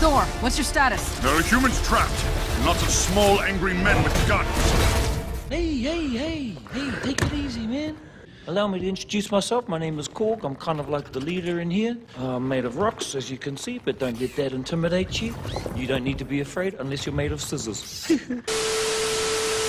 Thor, what's your status? There are humans trapped, and lots of small, angry men with guns. Hey, take it easy, man. Allow me to introduce myself. My name is Korg. I'm kind of like the leader in here. I'm made of rocks, as you can see, but don't let that intimidate you. You don't need to be afraid unless you're made of scissors.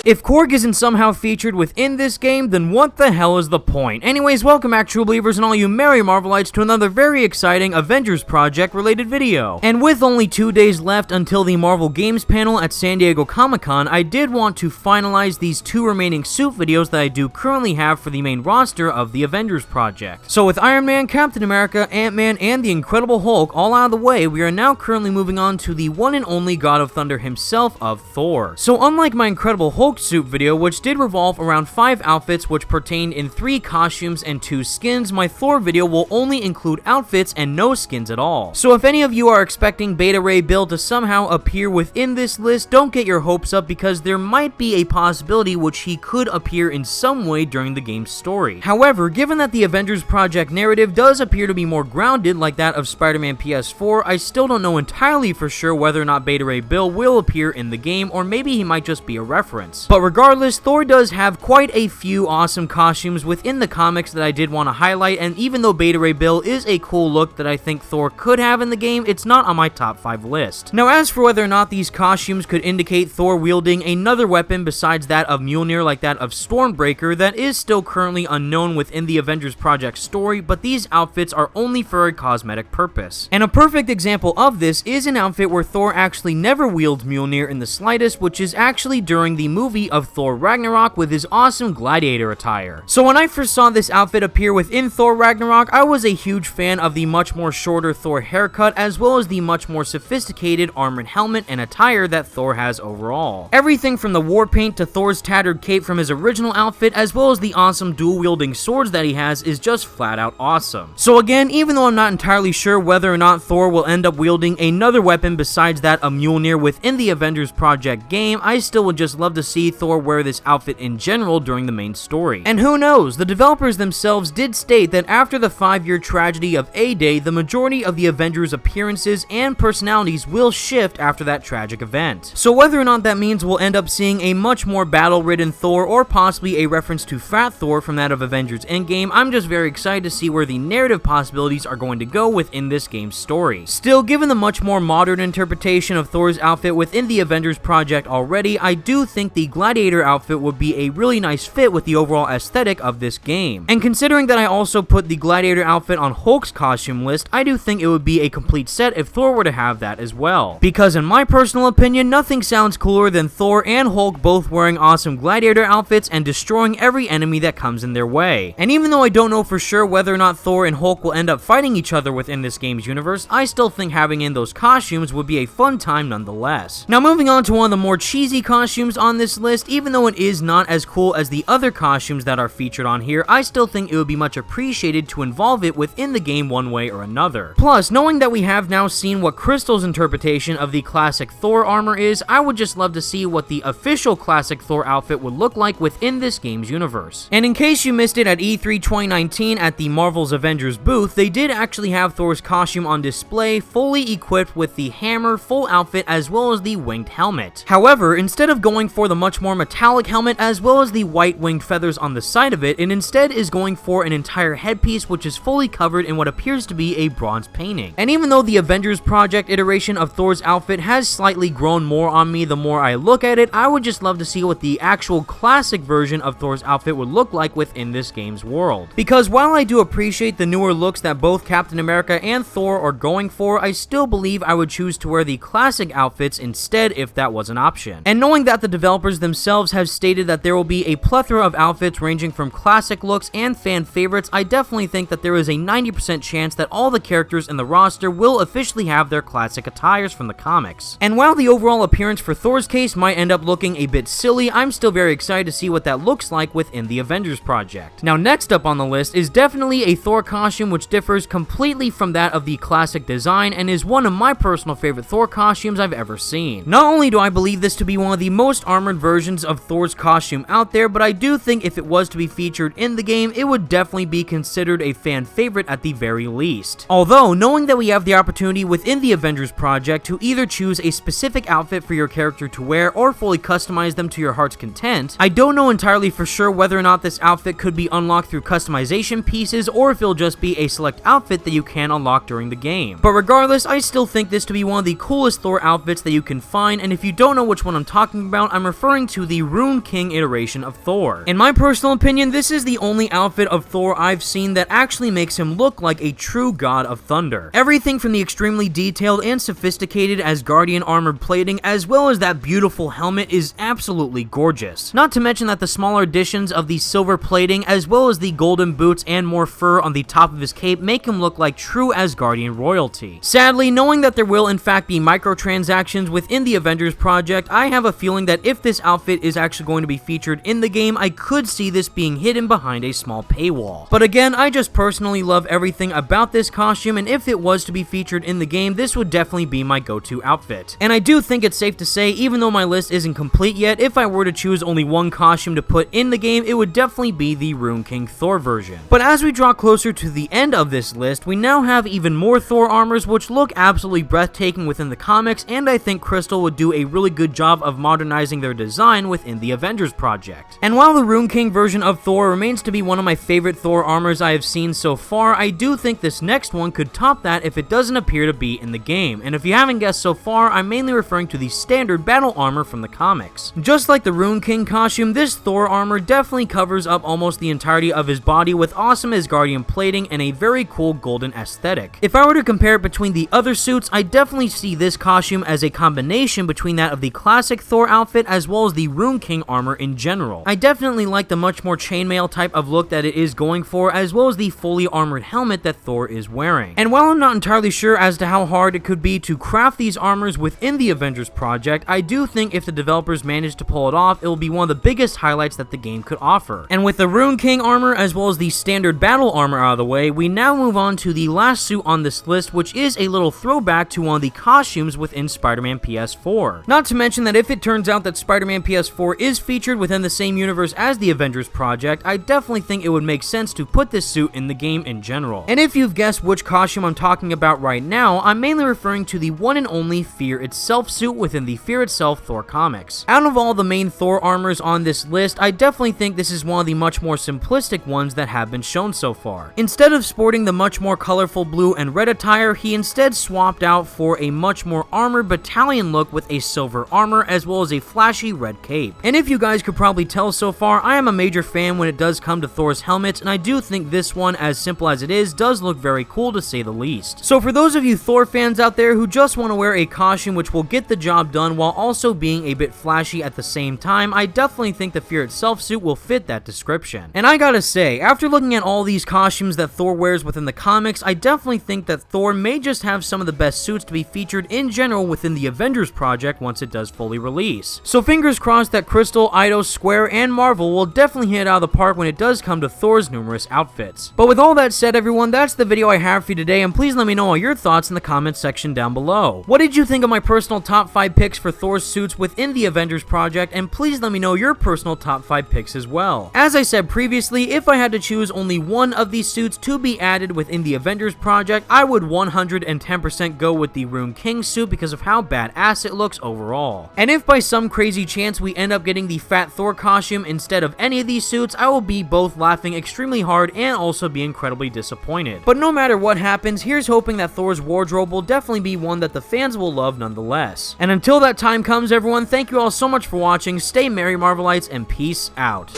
If Korg isn't somehow featured within this game, then what the hell is the point? Anyways, welcome back, true believers and all you merry Marvelites, to another very exciting Avengers project related video. And with only 2 days left until the Marvel Games panel at San Diego Comic-Con, I did want to finalize these 2 remaining suit videos that I do currently have for the main roster of the Avengers project. So with Iron Man, Captain America, Ant-Man, and the Incredible Hulk all out of the way, we are now currently moving on to the one and only God of Thunder himself of Thor. So unlike my Incredible Hulk suit video, which did revolve around 5 outfits which pertained in 3 costumes and 2 skins, my Thor video will only include outfits and no skins at all. So if any of you are expecting Beta Ray Bill to somehow appear within this list, don't get your hopes up, because there might be a possibility which he could appear in some way during the game's story. However, given that the Avengers project narrative does appear to be more grounded like that of Spider-Man PS4, I still don't know entirely for sure whether or not Beta Ray Bill will appear in the game, or maybe he might just be a reference. But regardless, Thor does have quite a few awesome costumes within the comics that I did want to highlight, and even though Beta Ray Bill is a cool look that I think Thor could have in the game, it's not on my top 5 list. Now, as for whether or not these costumes could indicate Thor wielding another weapon besides that of Mjolnir like that of Stormbreaker, that is still currently unknown within the Avengers project story, but these outfits are only for a cosmetic purpose. And a perfect example of this is an outfit where Thor actually never wields Mjolnir in the slightest, which is actually during the movie of Thor Ragnarok with his awesome Gladiator attire. So when I first saw this outfit appear within Thor Ragnarok, I was a huge fan of the much more shorter Thor haircut, as well as the much more sophisticated armored helmet and attire that Thor has overall. Everything from the war paint to Thor's tattered cape from his original outfit, as well as the awesome dual-wielding swords that he has, is just flat out awesome. So again, even though I'm not entirely sure whether or not Thor will end up wielding another weapon besides that of Mjolnir within the Avengers project game, I still would just love to see Thor wear this outfit in general during the main story. And who knows, the developers themselves did state that after the 5-year tragedy of A-Day, the majority of the Avengers' appearances and personalities will shift after that tragic event. So whether or not that means we'll end up seeing a much more battle-ridden Thor, or possibly a reference to Fat Thor from that of Avengers Endgame, I'm just very excited to see where the narrative possibilities are going to go within this game's story. Still, given the much more modern interpretation of Thor's outfit within the Avengers project already, I do think the Gladiator outfit would be a really nice fit with the overall aesthetic of this game. And considering that I also put the Gladiator outfit on Hulk's costume list, I do think it would be a complete set if Thor were to have that as well. Because in my personal opinion, nothing sounds cooler than Thor and Hulk both wearing awesome Gladiator outfits and destroying every enemy that comes in their way. And even though I don't know for sure whether or not Thor and Hulk will end up fighting each other within this game's universe, I still think having in those costumes would be a fun time nonetheless. Now, moving on to one of the more cheesy costumes on this list, even though it is not as cool as the other costumes that are featured on here, I still think it would be much appreciated to involve it within the game one way or another. Plus, knowing that we have now seen what Crystal's interpretation of the classic Thor armor is, I would just love to see what the official classic Thor outfit would look like within this game's universe. And in case you missed it at E3 2019 at the Marvel's Avengers booth, they did actually have Thor's costume on display, fully equipped with the hammer, full outfit, as well as the winged helmet. However, instead of going for the much more metallic helmet as well as the white winged feathers on the side of it, it instead is going for an entire headpiece which is fully covered in what appears to be a bronze painting. And even though the Avengers project iteration of Thor's outfit has slightly grown more on me the more I look at it, I would just love to see what the actual classic version of Thor's outfit would look like within this game's world. Because while I do appreciate the newer looks that both Captain America and Thor are going for, I still believe I would choose to wear the classic outfits instead if that was an option. And knowing that the developers themselves have stated that there will be a plethora of outfits ranging from classic looks and fan favorites, I definitely think that there is a 90% chance that all the characters in the roster will officially have their classic attires from the comics. And while the overall appearance for Thor's case might end up looking a bit silly, I'm still very excited to see what that looks like within the Avengers project. Now, next up on the list is definitely a Thor costume which differs completely from that of the classic design and is one of my personal favorite Thor costumes I've ever seen. Not only do I believe this to be one of the most armored versions of Thor's costume out there, but I do think if it was to be featured in the game, it would definitely be considered a fan favorite at the very least. Although, knowing that we have the opportunity within the Avengers project to either choose a specific outfit for your character to wear or fully customize them to your heart's content, I don't know entirely for sure whether or not this outfit could be unlocked through customization pieces or if it'll just be a select outfit that you can unlock during the game. But regardless, I still think this to be one of the coolest Thor outfits that you can find, and if you don't know which one I'm talking about, I'm referring to the Rune King iteration of Thor. In my personal opinion, this is the only outfit of Thor I've seen that actually makes him look like a true god of thunder. Everything from the extremely detailed and sophisticated Asgardian armored plating as well as that beautiful helmet is absolutely gorgeous. Not to mention that the smaller additions of the silver plating as well as the golden boots and more fur on the top of his cape make him look like true Asgardian royalty. Sadly, knowing that there will in fact be microtransactions within the Avengers project, I have a feeling that if this outfit is actually going to be featured in the game, I could see this being hidden behind a small paywall. But again, I just personally love everything about this costume, and if it was to be featured in the game, this would definitely be my go-to outfit. And I do think it's safe to say, even though my list isn't complete yet, if I were to choose only one costume to put in the game, it would definitely be the Rune King Thor version. But as we draw closer to the end of this list, we now have even more Thor armors which look absolutely breathtaking within the comics, and I think Crystal would do a really good job of modernizing their design within the Avengers project. And while the Rune King version of Thor remains to be one of my favorite Thor armors I have seen so far, I do think this next one could top that if it doesn't appear to be in the game. And if you haven't guessed so far, I'm mainly referring to the standard battle armor from the comics. Just like the Rune King costume, this Thor armor definitely covers up almost the entirety of his body with awesome Asgardian plating and a very cool golden aesthetic. If I were to compare it between the other suits, I definitely see this costume as a combination between that of the classic Thor outfit as well as the Rune King armor in general. I definitely like the much more chainmail type of look that it is going for, as well as the fully armored helmet that Thor is wearing. And while I'm not entirely sure as to how hard it could be to craft these armors within the Avengers project, I do think if the developers manage to pull it off, it will be one of the biggest highlights that the game could offer. And with the Rune King armor as well as the standard battle armor out of the way, we now move on to the last suit on this list, which is a little throwback to one of the costumes within Spider-Man PS4. Not to mention that if it turns out that Spider-Man PS4 is featured within the same universe as the Avengers project, I definitely think it would make sense to put this suit in the game in general. And if you've guessed which costume I'm talking about right now, I'm mainly referring to the one and only Fear Itself suit within the Fear Itself Thor comics. Out of all the main Thor armors on this list, I definitely think this is one of the much more simplistic ones that have been shown so far. Instead of sporting the much more colorful blue and red attire, he instead swapped out for a much more armored battalion look with a silver armor as well as a flashy red cape. And if you guys could probably tell so far, I am a major fan when it does come to Thor's helmets, and I do think this one, as simple as it is, does look very cool to say the least. So for those of you Thor fans out there who just want to wear a costume which will get the job done while also being a bit flashy at the same time, I definitely think the Fear Itself suit will fit that description. And I gotta say, after looking at all these costumes that Thor wears within the comics, I definitely think that Thor may just have some of the best suits to be featured in general within the Avengers project once it does fully release. So fingers crossed that Crystal, Eidos, Square, and Marvel will definitely hit it out of the park when it does come to Thor's numerous outfits. But with all that said, everyone, that's the video I have for you today, and please let me know all your thoughts in the comments section down below. What did you think of my personal top 5 picks for Thor's suits within the Avengers project, and please let me know your personal top 5 picks as well. As I said previously, if I had to choose only one of these suits to be added within the Avengers project, I would 110% go with the Rune King suit because of how badass it looks overall. And if by some crazy chance we end up getting the Fat Thor costume instead of any of these suits, I will be both laughing extremely hard and also be incredibly disappointed. But no matter what happens, here's hoping that Thor's wardrobe will definitely be one that the fans will love nonetheless. And until that time comes, everyone, thank you all so much for watching, stay merry Marvelites, and peace out.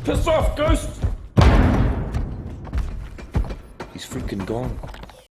Piss off, Ghost! He's freaking gone.